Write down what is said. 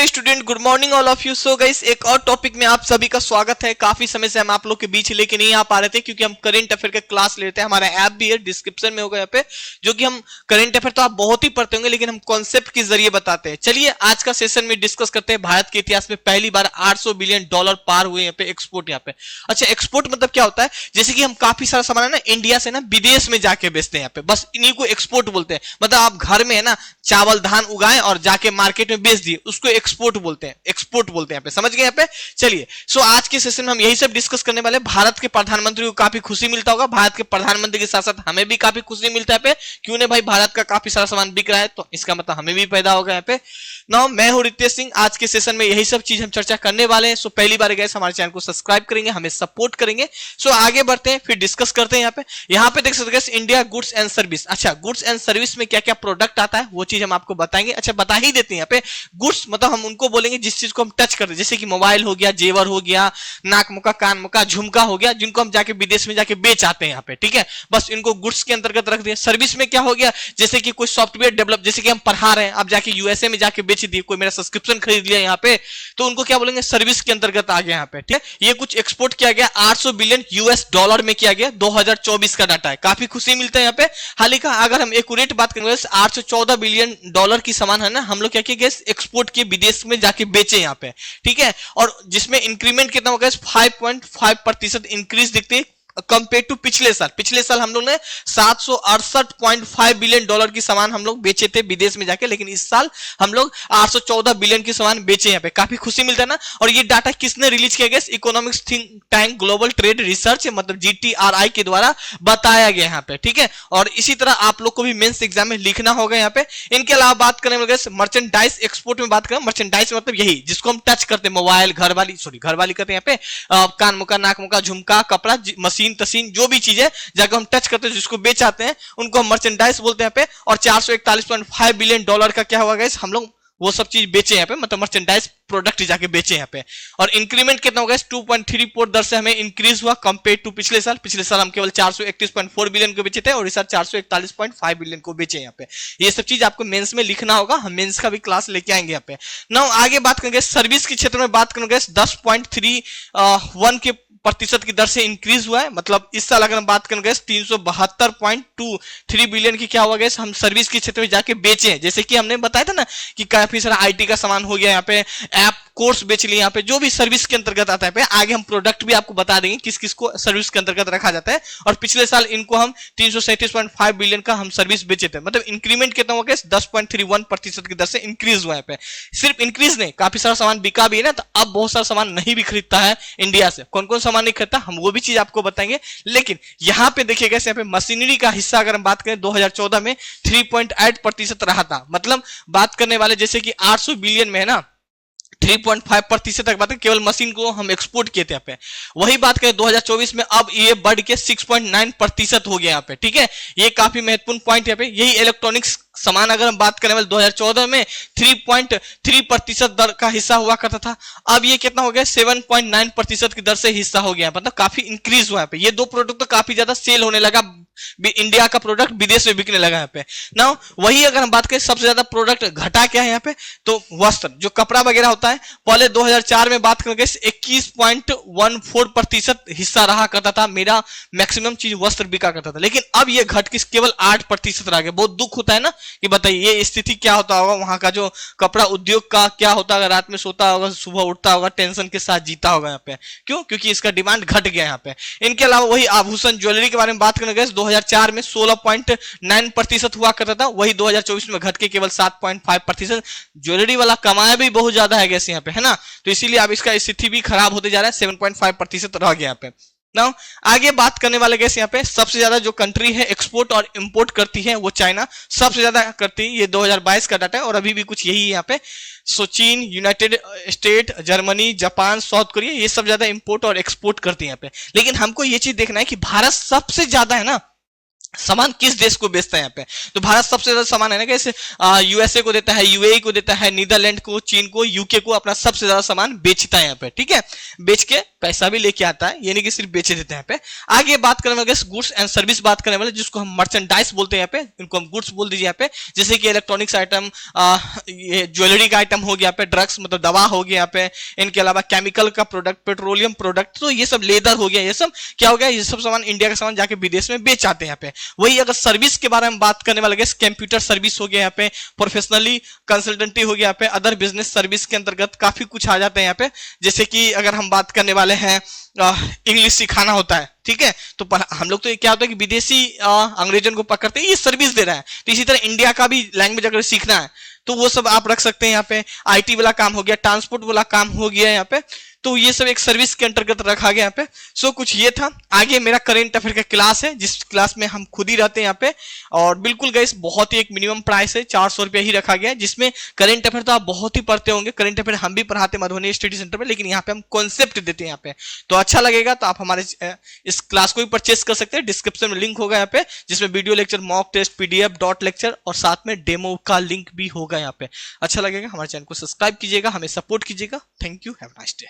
Dear student, good morning all of you. So guys, एक और topic में आप सभी का स्वागत है। काफी समय से हम आप लोग के बीच लेके नहीं आ पा रहे थे क्योंकि हम करंट अफेयर का क्लास लेते हैं। हमारा ऐप भी है, डिस्क्रिप्शन में होगा यहाँ पे, जो कि हम करंट अफेयर तो आप बहुत ही पढ़ते होंगे लेकिन हम कॉन्सेप्ट के जरिए बताते हैं। चलिए आज का सेशन में डिस्कस करते हैं। भारत के इतिहास में पहली बार $800 बिलियन पार हुए यहाँ पे एक्सपोर्ट। यहाँ पे अच्छा, एक्सपोर्ट मतलब क्या होता है? जैसे कि हम काफी सारा सामान है ना इंडिया से ना विदेश में जाके बेचते हैं। यहाँ पे बस इन्हीं को एक्सपोर्ट बोलते हैं। मतलब आप घर में है ना चावल धान उगाएं और जाके मार्केट में बेच दिए, उसको एक्सपोर्ट बोलते हैं। एक्सपोर्ट बोलते हैं यहाँ पे, समझ गए यहाँ पे। चलिए सो आज के सेशन में हम यही सब डिस्कस करने वाले हैं। भारत के प्रधानमंत्री को काफी खुशी मिलता होगा, भारत के प्रधानमंत्री के साथ साथ हमें भी काफी खुशी मिलता है। क्यों नहीं भाई, भारत का काफी सारा सामान बिक रहा है तो इसका मतलब हमें भी फायदा होगा यहाँ पे। नाउ मैं हूं रितेश सिंह। आज के सेशन में यही सब चीज हम चर्चा करने वाले हैं। सो पहली बार गए हमारे चैनल को सब्सक्राइब करेंगे, हमें सपोर्ट करेंगे। सो आगे बढ़ते हैं, फिर डिस्कस करते हैं। यहाँ पे देख सकते हैं इंडिया गुड्स एंड सर्विस। अच्छा, गुड्स एंड सर्विस में क्या क्या प्रोडक्ट आता है वो चीज हम आपको बताएंगे। अच्छा, बता ही देते हैं। यहाँ पे गुड्स मतलब हम उनको बोलेंगे जिस चीज को हम टच करते हैं, जैसे कि मोबाइल हो गया, जेवर हो गया, नाक मुका कान मुका झुमका हो गया, जिनको हम जाके विदेश में जाके बेच आते हैं यहाँ पे। ठीक है, बस इनको गुड्स के अंतर्गत रख दिया। सर्विस में क्या हो गया, जैसे कि कोई सॉफ्टवेयर डेवलप, जैसे कि हम पढ़ा रहे हैं, आप जाके यूएसए में जाके बेच दिए, कोई मेरा सब्सक्रिप्शन खरीद लिया यहाँ पे, तो उनको क्या बोलेंगे, सर्विस के अंतर्गत आ गया यहाँ पे। ठीक है, ये कुछ एक्सपोर्ट किया गया $800 बिलियन में किया गया। 2024 का डाटा है, काफी खुशी मिलता है यहाँ पे। हाल ही का अगर हम एक्यूरेट बात करेंगे, $814 बिलियन की सामान है ना हम लोग क्या किए गए, एक्सपोर्ट किए, विदेश में जाके बेचे यहाँ पे। ठीक है, और जिसमें इंक्रीमेंट कितना हो गया, 5.5% इंक्रीज दिखती है कंपेयर टू पिछले साल। पिछले साल हम लोग ने $768.5 बिलियन की सामान हम लोग बेचे थे विदेश में जाके, लेकिन इस साल हम लोग 814 बिलियन की सामान बेचे यहाँ पे। काफी खुशी मिलता है ना। और ये डाटा किसने रिलीज किया गया, economics think tank global trade research मतलब GTRI के द्वारा बताया गया यहाँ पे। ठीक है, और इसी तरह आप लोग को भी मेंस एग्जाम में लिखना होगा यहाँ पे। इनके अलावा बात करें मर्चेंडाइज एक्सपोर्ट में बात करें, मर्चेंडाइज मतलब यही जिसको हम टच करते हैं, मोबाइल, घर वाली करते हैं यहाँ पे, कान मुका नाक मुका झुमका कपड़ा मशीन तसीन जो भी चीज है जाकर हम टच करते हैं, जिसको बेच आते हैं, उनको हम मर्चेंडाइज बोलते हैं यहाँ पे। और $441.5 बिलियन का क्या हुआ गाइस, हम लोग वो सब चीज बेचे यहाँ पे, मतलब मर्चेंडाइज प्रोडक्ट जाके बेचे यहाँ पे। और इंक्रीमेंट कितना होगा, 2.34 दर से हमें इंक्रीज हुआ कंपेयर टू पिछले साल। पिछले साल हम केवल 431.4 बिलियन को बेचे थे और इस साल 441.5 बिलियन को बेचे यहाँ पे। ये सब चीज आपको मेंस में लिखना होगा, हम मेंस का भी क्लास लेके आएंगे यहाँ पे। नाउ आगे बात करेंगे सर्विस के क्षेत्र में, बात करेंगे 10.31 के प्रतिशत की दर से इंक्रीज हुआ है। मतलब इस साल अगर हम बात करेंगे 372.23 बिलियन की क्या हुआ गया, हम सर्विस के क्षेत्र में जाके बेचे हैं। जैसे कि हमने बताया था ना कि काफी सारा आईटी का सामान हो गया यहाँ पे, ऐप कोर्स बेच लिए यहाँ पे, जो भी सर्विस के अंतर्गत आता है। आगे हम प्रोडक्ट भी आपको बता देंगे किस किस को सर्विस के अंतर्गत रखा जाता है। और पिछले साल इनको हम 337.5 बिलियन का हम सर्विस बेचे थे। मतलब इंक्रीमेंट कितना हो गया, 10.31% की दर से इंक्रीज हुआ है पे। सिर्फ इंक्रीज नहीं, काफी सारा सामान बिका भी है ना, तो अब बहुत सारा सामान नहीं भी खरीदता है इंडिया से। कौन कौन सामान नहीं खरीदता, हम वो भी चीज आपको बताएंगे। लेकिन यहाँ पे देखिएगा, यहाँ पे मशीनरी का हिस्सा अगर हम बात करें 2014 में 3.8% रहा था। मतलब बात करने वाले जैसे कि 800 बिलियन में है ना 3.5% तक बात है, केवल मशीन को हम एक्सपोर्ट किए थे यहाँ पे। वही बात करें 2024 में, अब ये बढ़ के 6.9% हो गया यहाँ पे। ठीक है, ये काफी महत्वपूर्ण पॉइंट यहाँ पे। यही इलेक्ट्रॉनिक्स सामान अगर हम बात करें 2014 में 3.3% दर का हिस्सा हुआ करता था, अब ये कितना हो गया, 7.9% की दर से हिस्सा हो गया। मतलब काफी इंक्रीज हुआ है पे। ये दो प्रोडक्ट तो काफी ज्यादा सेल होने लगा, इंडिया का प्रोडक्ट विदेश में बिकने लगा यहाँ पे ना। वही अगर हम बात करें सबसे ज्यादा प्रोडक्ट घटा क्या है यहाँ पे, तो वस्त्र जो कपड़ा वगैरह होता है, पहले 2004 में बात करेंगे 21.14% हिस्सा रहा करता था, मेरा मैक्सिमम चीज वस्त्र बिका करता था। लेकिन अब ये घट के केवल 8% रह गया। बहुत दुख होता है ना कि बताइए ये स्थिति क्या होता होगा, वहां का जो कपड़ा उद्योग का क्या होता होगा, रात में सोता होगा, सुबह उठता होगा, टेंशन के साथ जीता होगा यहाँ पे। क्यों? क्योंकि इसका डिमांड घट गया यहाँ पे। इनके अलावा वही आभूषण ज्वेलरी के बारे में बात करेंगे, 2004 में 16.9% हुआ करता था, वही 2024 में घट के केवल 7.5%। ज्वेलरी वाला कमाया भी बहुत ज्यादा है गैस यहाँ पे, है ना, तो इसीलिए अब इसका स्थिति भी खराब होते जा रहा है, 7.5% रह गया यहाँ पे। नाउ आगे बात करने वाले गैस यहाँ पे सबसे ज्यादा जो कंट्री है एक्सपोर्ट और इंपोर्ट करती है वो चाइना सबसे ज्यादा करती है। ये 2022 का डाटा है और अभी भी कुछ यही है यहाँ पे। सो चीन, United state, Germany, Japan, south Korea, ये सब ज्यादा इंपोर्ट और एक्सपोर्ट करती है यहाँ पे। लेकिन हमको ये चीज देखना है कि भारत सबसे ज्यादा है ना सामान किस देश को बेचता है यहाँ पे? तो भारत सबसे ज्यादा सामान है ना, कैसे यूएसए को देता है, यूएई को देता है, नीदरलैंड को, चीन को, यूके को अपना सबसे ज्यादा सामान बेचता है यहाँ पे, ठीक है। बेच के पैसा भी लेके आता है, ये नहीं कि सिर्फ बेचे देते हैं यहाँ पे। आगे बात करने वाले गुड्स एंड सर्विस बात करने वाले, जिसको हम मर्चेंडाइज बोलते हैं यहाँ पे, इनको हम गुड्स बोल दीजिए यहाँ पे। जैसे कि इलेक्ट्रॉनिक्स आइटम, ये ज्वेलरी का आइटम हो गया यहाँ पे, ड्रग्स मतलब दवा हो गया यहाँ पे, इनके अलावा केमिकल का प्रोडक्ट, पेट्रोलियम प्रोडक्ट, तो ये सब लेदर हो गया, ये सब क्या हो गया, ये सब सामान इंडिया का सामान जाके विदेश में बेच आते हैं यहाँ पे। वही अगर सर्विस के बारे में बात करने वाले, कंप्यूटर सर्विस हो गया यहाँ पे, प्रोफेशनली कंसल्टेंटी हो गया यहाँ पे, अदर बिजनेस सर्विस के अंतर्गत काफी कुछ आ जाते हैं यहाँ पे। जैसे कि अगर हम बात करने वाले हैं, इंग्लिश सिखाना होता है, ठीक है, तो हम लोग तो क्या होता है कि विदेशी अंग्रेजन को पकड़ते हैं, ये सर्विस दे रहा है। तो इसी तरह इंडिया का भी लैंग्वेज अगर सीखना है तो वो सब आप रख सकते हैं यहाँ पे। आईटी वाला काम हो गया, ट्रांसपोर्ट वाला काम हो गया यहाँ पे, तो ये सब एक सर्विस के अंतर्गत रखा गया यहाँ पे। सो कुछ ये था। आगे मेरा करेंट अफेयर का क्लास है, जिस क्लास में हम खुद ही रहते हैं यहाँ पे, और बिल्कुल गाइस बहुत ही एक मिनिमम प्राइस है, 400 रुपया ही रखा गया है, जिसमें करेंट अफेयर तो आप बहुत ही पढ़ते होंगे। करेंट अफेयर हम भी पढ़ाते हैं मधुबनी स्टडी सेंटर में, लेकिन यहाँ पे हम कॉन्सेप्ट देते हैं यहाँ पे। तो अच्छा लगेगा तो आप हमारे इस क्लास को भी परचेस कर सकते हैं। डिस्क्रिप्शन में लिंक होगा यहाँ पे, जिसमें video lecture, mock test, PDF, dot lecture और साथ में डेमो का लिंक भी होगा यहाँ पे। अच्छा लगेगा, हमारे चैनल को सब्सक्राइब कीजिएगा, हमें सपोर्ट कीजिएगा। Thank you, have a nice day.